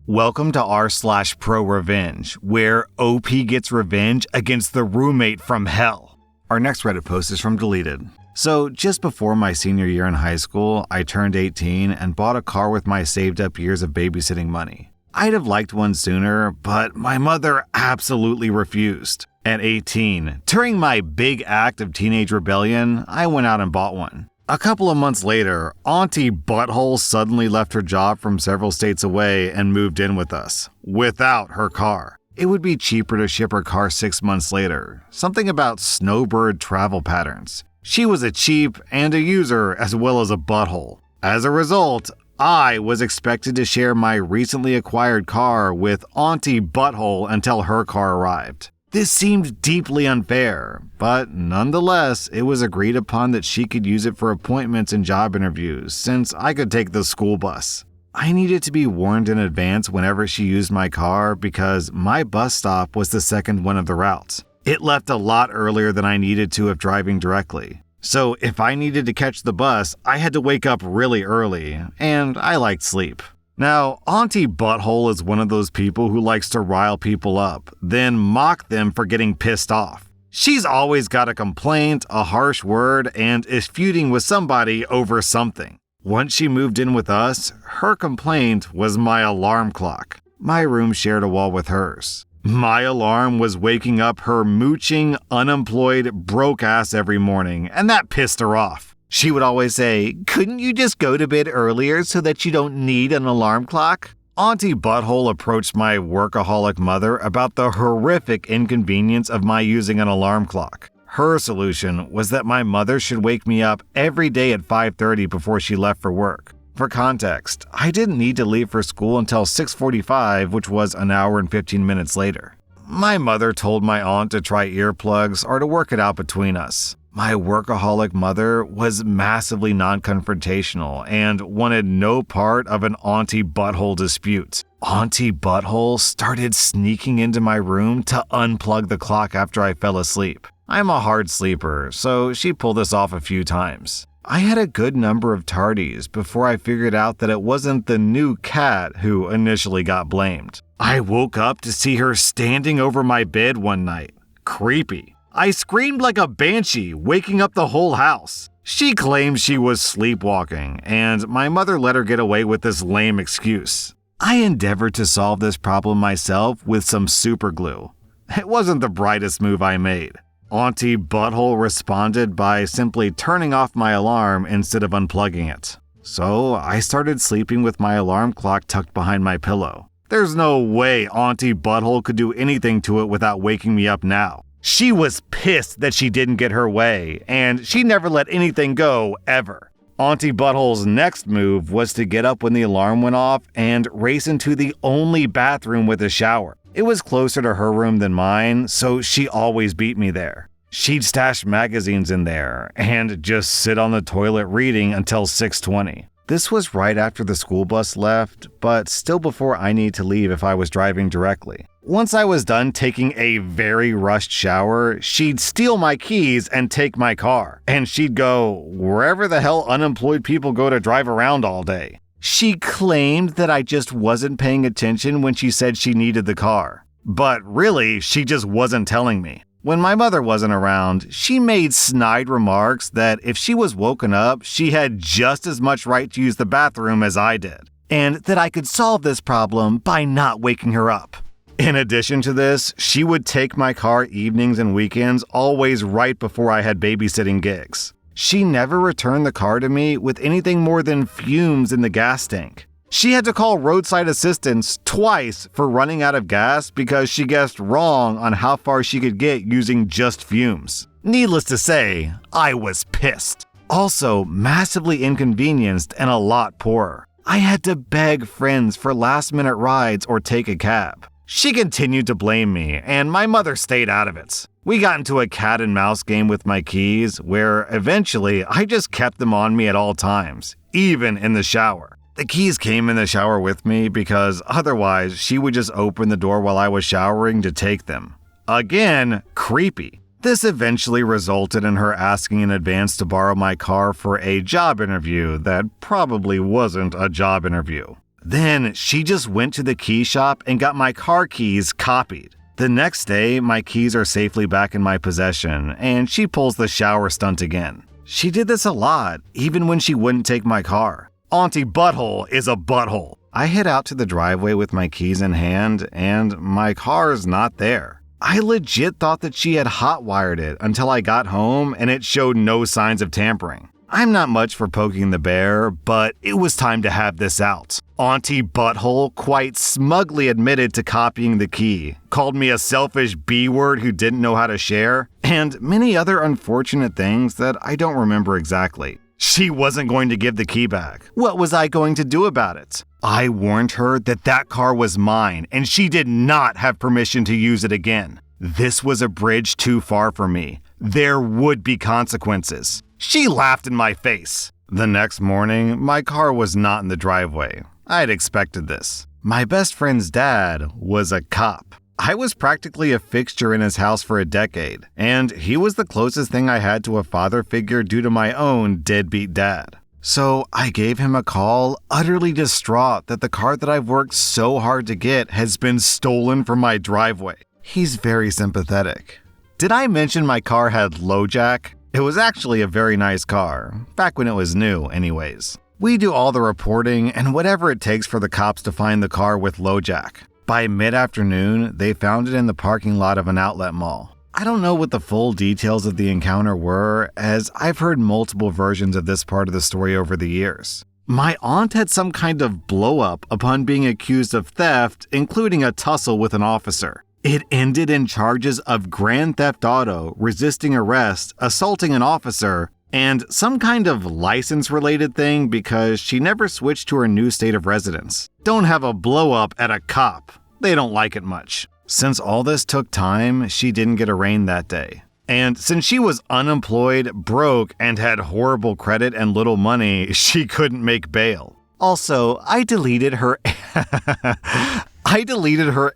Welcome to rSlash Prorevenge, where OP gets revenge against the roommate from hell. Our next Reddit post is from Deleted. So, just before my senior year in high school, I turned 18 and bought a car with my saved up years of babysitting money. I'd have liked one sooner, but my mother absolutely refused. At 18, during my big act of teenage rebellion, I went out and bought one. A couple of months later, Auntie Butthole suddenly left her job from several states away and moved in with us, without her car. It would be cheaper to ship her car 6 months later. Something about snowbird travel patterns. She was a cheap and a user as well as a butthole. As a result, I was expected to share my recently acquired car with Auntie Butthole until her car arrived. This seemed deeply unfair, but nonetheless, it was agreed upon that she could use it for appointments and job interviews, since I could take the school bus. I needed to be warned in advance whenever she used my car because my bus stop was the second one of the routes. It left a lot earlier than I needed to if driving directly. So if I needed to catch the bus, I had to wake up really early, and I liked sleep. Now, Auntie Butthole is one of those people who likes to rile people up, then mock them for getting pissed off. She's always got a complaint, a harsh word, and is feuding with somebody over something. Once she moved in with us, her complaint was my alarm clock. My room shared a wall with hers. My alarm was waking up her mooching, unemployed, broke ass every morning, and that pissed her off. She would always say, "Couldn't you just go to bed earlier so that you don't need an alarm clock?" Auntie Butthole approached my workaholic mother about the horrific inconvenience of my using an alarm clock. Her solution was that my mother should wake me up every day at 5:30 before she left for work. For context, I didn't need to leave for school until 6:45, which was an hour and 15 minutes later. My mother told my aunt to try earplugs or to work it out between us. My workaholic mother was massively non-confrontational and wanted no part of an Auntie Butthole dispute. Auntie Butthole started sneaking into my room to unplug the clock after I fell asleep. I'm a hard sleeper, so she pulled this off a few times. I had a good number of tardies before I figured out that it wasn't the new cat who initially got blamed. I woke up to see her standing over my bed one night. Creepy. I screamed like a banshee, waking up the whole house. She claimed she was sleepwalking, and my mother let her get away with this lame excuse. I endeavored to solve this problem myself with some super glue. It wasn't the brightest move I made. Auntie Butthole responded by simply turning off my alarm instead of unplugging it. So I started sleeping with my alarm clock tucked behind my pillow. There's no way Auntie Butthole could do anything to it without waking me up now. She was pissed that she didn't get her way, and she never let anything go, ever. Auntie Butthole's next move was to get up when the alarm went off and race into the only bathroom with a shower. It was closer to her room than mine, so she always beat me there. She'd stash magazines in there and just sit on the toilet reading until 6:20. This was right after the school bus left, but still before I need to leave if I was driving directly. Once I was done taking a very rushed shower, she'd steal my keys and take my car, and she'd go wherever the hell unemployed people go to drive around all day. She claimed that I just wasn't paying attention when she said she needed the car, but really, she just wasn't telling me. When my mother wasn't around, she made snide remarks that if she was woken up, she had just as much right to use the bathroom as I did, and that I could solve this problem by not waking her up. In addition to this, she would take my car evenings and weekends, always right before I had babysitting gigs. She never returned the car to me with anything more than fumes in the gas tank. She had to call roadside assistance twice for running out of gas because she guessed wrong on how far she could get using just fumes. Needless to say, I was pissed. Also, massively inconvenienced and a lot poorer. I had to beg friends for last-minute rides or take a cab. She continued to blame me, and my mother stayed out of it. We got into a cat and mouse game with my keys, where eventually I just kept them on me at all times, even in the shower. The keys came in the shower with me because otherwise she would just open the door while I was showering to take them. Again, creepy. This eventually resulted in her asking in advance to borrow my car for a job interview that probably wasn't a job interview. Then she just went to the key shop and got my car keys copied. The next day, my keys are safely back in my possession, and she pulls the shower stunt again. She did this a lot, even when she wouldn't take my car. Auntie Butthole is a butthole. I head out to the driveway with my keys in hand, and my car's not there. I legit thought that she had hotwired it until I got home and it showed no signs of tampering. I'm not much for poking the bear, but it was time to have this out. Auntie Butthole quite smugly admitted to copying the key, called me a selfish B-word who didn't know how to share, and many other unfortunate things that I don't remember exactly. She wasn't going to give the key back. What was I going to do about it? I warned her that that car was mine, and she did not have permission to use it again. This was a bridge too far for me. There would be consequences. She laughed in my face. The next morning, my car was not in the driveway. I had expected this. My best friend's dad was a cop. I was practically a fixture in his house for a decade, and he was the closest thing I had to a father figure due to my own deadbeat dad. So I gave him a call, utterly distraught that the car that I've worked so hard to get has been stolen from my driveway. He's very sympathetic. Did I mention my car had LoJack? It was actually a very nice car, back when it was new anyways. We do all the reporting and whatever it takes for the cops to find the car with LoJack. By mid-afternoon, they found it in the parking lot of an outlet mall. I don't know what the full details of the encounter were, as I've heard multiple versions of this part of the story over the years. My aunt had some kind of blow-up upon being accused of theft, including a tussle with an officer. It ended in charges of grand theft auto, resisting arrest, assaulting an officer, and some kind of license-related thing because she never switched to her new state of residence. Don't have a blow-up at a cop. They don't like it much. Since all this took time, she didn't get arraigned that day. And since she was unemployed, broke, and had horrible credit and little money, she couldn't make bail. Also, I deleted her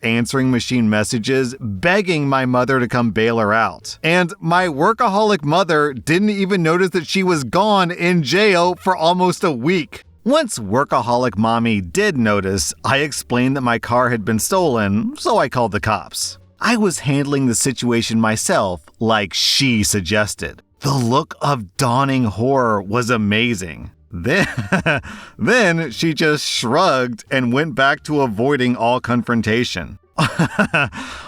answering machine messages begging my mother to come bail her out. And my workaholic mother didn't even notice that she was gone in jail for almost a week. Once workaholic mommy did notice, I explained that my car had been stolen, so I called the cops. I was handling the situation myself, like she suggested. The look of dawning horror was amazing. Then she just shrugged and went back to avoiding all confrontation.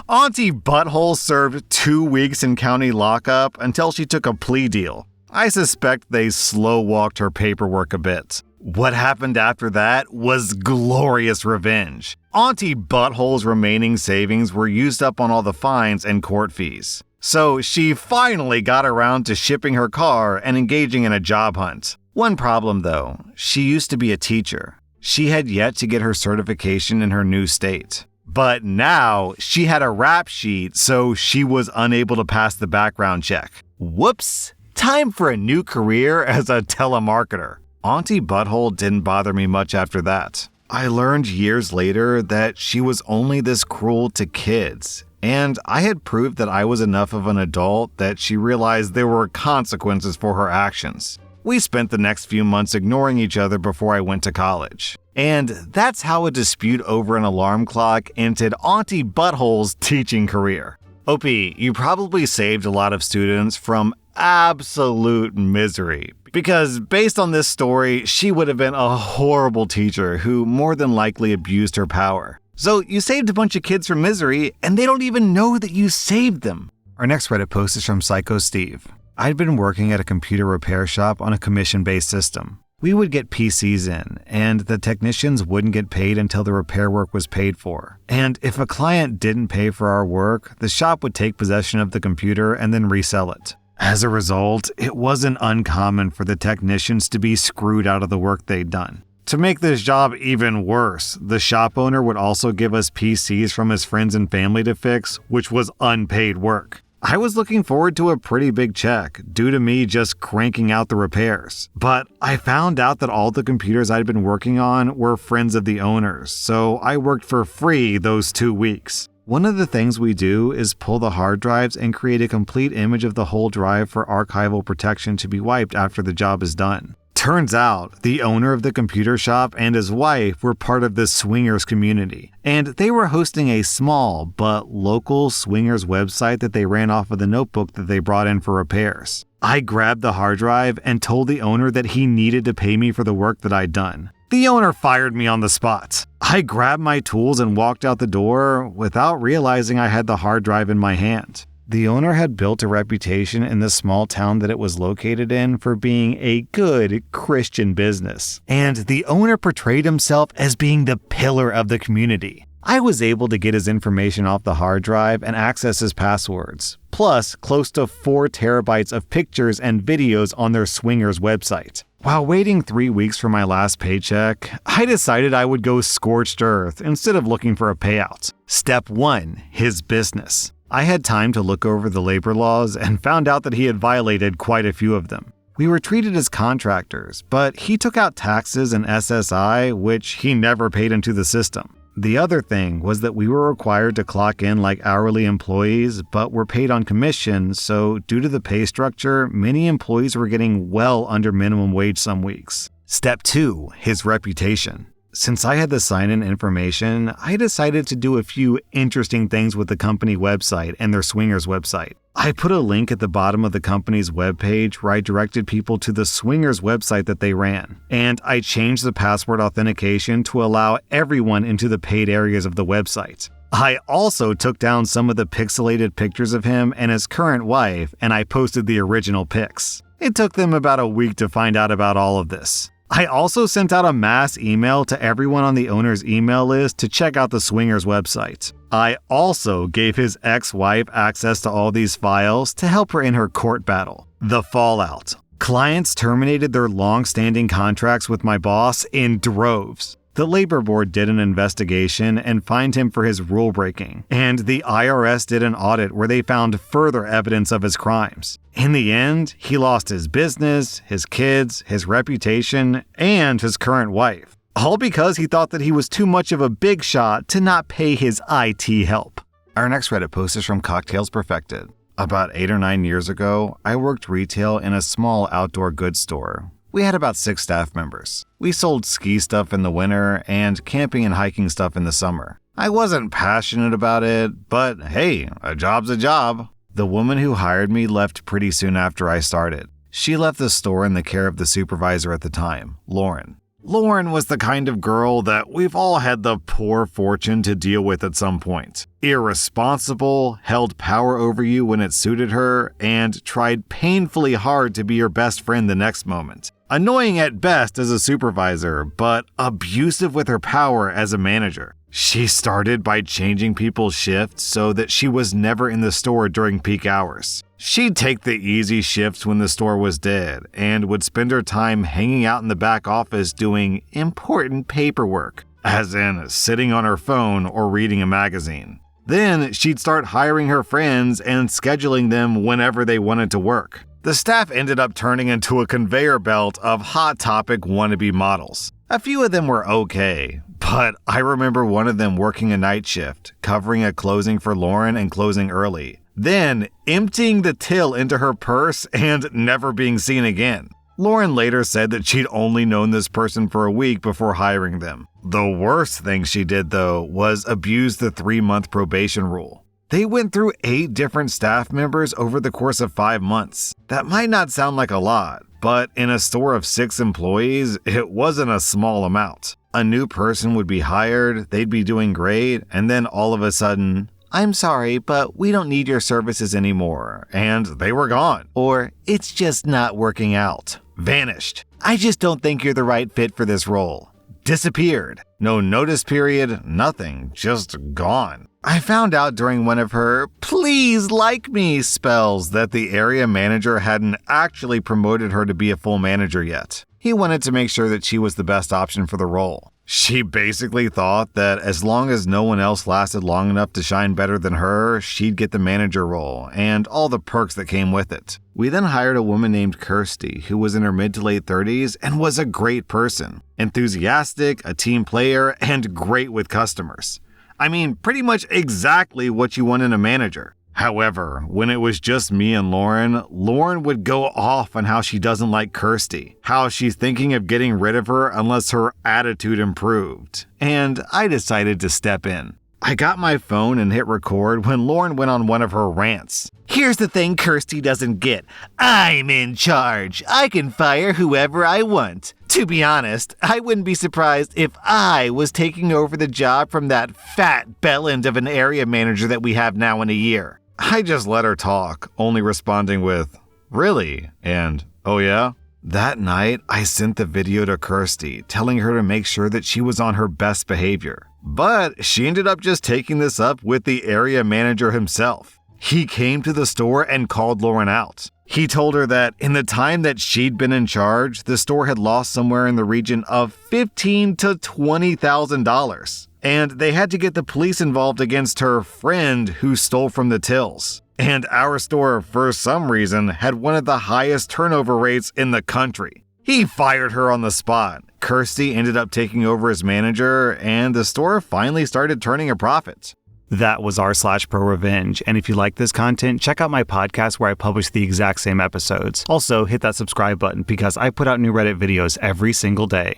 Auntie Butthole served 2 weeks in county lockup until she took a plea deal. I suspect they slow-walked her paperwork a bit. What happened after that was glorious revenge. Auntie Butthole's remaining savings were used up on all the fines and court fees. So she finally got around to shipping her car and engaging in a job hunt. One problem though, she used to be a teacher. She had yet to get her certification in her new state. But now she had a rap sheet, so she was unable to pass the background check. Whoops! Time for a new career as a telemarketer. Auntie Butthole didn't bother me much after that. I learned years later that she was only this cruel to kids, and I had proved that I was enough of an adult that she realized there were consequences for her actions. We spent the next few months ignoring each other before I went to college. And that's how a dispute over an alarm clock ended Auntie Butthole's teaching career. OP, you probably saved a lot of students from absolute misery. Because based on this story, she would have been a horrible teacher who more than likely abused her power. So you saved a bunch of kids from misery, and they don't even know that you saved them. Our next Reddit post is from Psycho Steve. I'd been working at a computer repair shop on a commission-based system. We would get PCs in, and the technicians wouldn't get paid until the repair work was paid for. And if a client didn't pay for our work, the shop would take possession of the computer and then resell it. As a result, it wasn't uncommon for the technicians to be screwed out of the work they'd done. To make this job even worse, the shop owner would also give us PCs from his friends and family to fix, which was unpaid work. I was looking forward to a pretty big check, due to me just cranking out the repairs. But I found out that all the computers I'd been working on were friends of the owners, so I worked for free those 2 weeks. One of the things we do is pull the hard drives and create a complete image of the whole drive for archival protection to be wiped after the job is done. Turns out, the owner of the computer shop and his wife were part of this swingers community, and they were hosting a small but local swingers website that they ran off of the notebook that they brought in for repairs. I grabbed the hard drive and told the owner that he needed to pay me for the work that I'd done. The owner fired me on the spot. I grabbed my tools and walked out the door without realizing I had the hard drive in my hand. The owner had built a reputation in the small town that it was located in for being a good Christian business, and the owner portrayed himself as being the pillar of the community. I was able to get his information off the hard drive and access his passwords, plus close to 4 terabytes of pictures and videos on their swingers website. While waiting 3 weeks for my last paycheck, I decided I would go scorched earth instead of looking for a payout. Step 1. His business. I had time to look over the labor laws and found out that he had violated quite a few of them. We were treated as contractors, but he took out taxes and SSI, which he never paid into the system. The other thing was that we were required to clock in like hourly employees, but were paid on commission, so due to the pay structure, many employees were getting well under minimum wage some weeks. Step 2. His reputation. Since I had the sign-in information, I decided to do a few interesting things with the company website and their swingers website. I put a link at the bottom of the company's webpage where I directed people to the swingers website that they ran, and I changed the password authentication to allow everyone into the paid areas of the website. I also took down some of the pixelated pictures of him and his current wife, and I posted the original pics. It took them about a week to find out about all of this. I also sent out a mass email to everyone on the owner's email list to check out the swingers website. I also gave his ex-wife access to all these files to help her in her court battle. The fallout. Clients terminated their long-standing contracts with my boss in droves. The labor board did an investigation and fined him for his rule breaking, and the IRS did an audit where they found further evidence of his crimes. In the end, he lost his business, his kids, his reputation, and his current wife. All because he thought that he was too much of a big shot to not pay his IT help. Our next Reddit post is from Cocktails Perfected. About 8 or 9 years ago, I worked retail in a small outdoor goods store. We had about 6 staff members. We sold ski stuff in the winter and camping and hiking stuff in the summer. I wasn't passionate about it, but hey, a job's a job. The woman who hired me left pretty soon after I started. She left the store in the care of the supervisor at the time, Lauren. Lauren was the kind of girl that we've all had the poor fortune to deal with at some point. Irresponsible, held power over you when it suited her, and tried painfully hard to be your best friend the next moment. Annoying at best as a supervisor, but abusive with her power as a manager. She started by changing people's shifts so that she was never in the store during peak hours. She'd take the easy shifts when the store was dead and would spend her time hanging out in the back office doing important paperwork, as in sitting on her phone or reading a magazine. Then she'd start hiring her friends and scheduling them whenever they wanted to work. The staff ended up turning into a conveyor belt of Hot Topic wannabe models. A few of them were okay, but I remember one of them working a night shift, covering a closing for Lauren and closing early, then emptying the till into her purse and never being seen again. Lauren later said that she'd only known this person for a week before hiring them. The worst thing she did, though, was abuse the 3-month probation rule. They went through 8 different staff members over the course of 5 months. That might not sound like a lot, but in a store of 6 employees, it wasn't a small amount. A new person would be hired, they'd be doing great, and then all of a sudden, "I'm sorry, but we don't need your services anymore," and they were gone. Or, "It's just not working out." Vanished. "I just don't think you're the right fit for this role." Disappeared. No notice period, nothing, just gone. I found out during one of her "please like me" spells that the area manager hadn't actually promoted her to be a full manager yet. He wanted to make sure that she was the best option for the role. She basically thought that as long as no one else lasted long enough to shine better than her, she'd get the manager role and all the perks that came with it. We then hired a woman named Kirsty, who was in her mid to late 30s and was a great person. Enthusiastic, a team player, and great with customers. I mean, pretty much exactly what you want in a manager. However, when it was just me and Lauren, Lauren would go off on how she doesn't like Kirsty, how she's thinking of getting rid of her unless her attitude improved, and I decided to step in. I got my phone and hit record when Lauren went on one of her rants. Here's the thing Kirsty doesn't get. I'm in charge. I can fire whoever I want. To be honest, I wouldn't be surprised if I was taking over the job from that fat bellend of an area manager that we have now in a year. I just let her talk, only responding with, really? And, oh yeah? That night, I sent the video to Kirsty, telling her to make sure that she was on her best behavior. But she ended up just taking this up with the area manager himself. He came to the store and called Lauren out. He told her that in the time that she'd been in charge, the store had lost somewhere in the region of $15,000 to $20,000. And they had to get the police involved against her friend who stole from the tills. And our store, for some reason, had one of the highest turnover rates in the country. He fired her on the spot. Kirsty ended up taking over as manager, and the store finally started turning a profit. That was rSlash and if you like this content, check out my podcast where I publish the exact same episodes. Also, hit that subscribe button because I put out new Reddit videos every single day.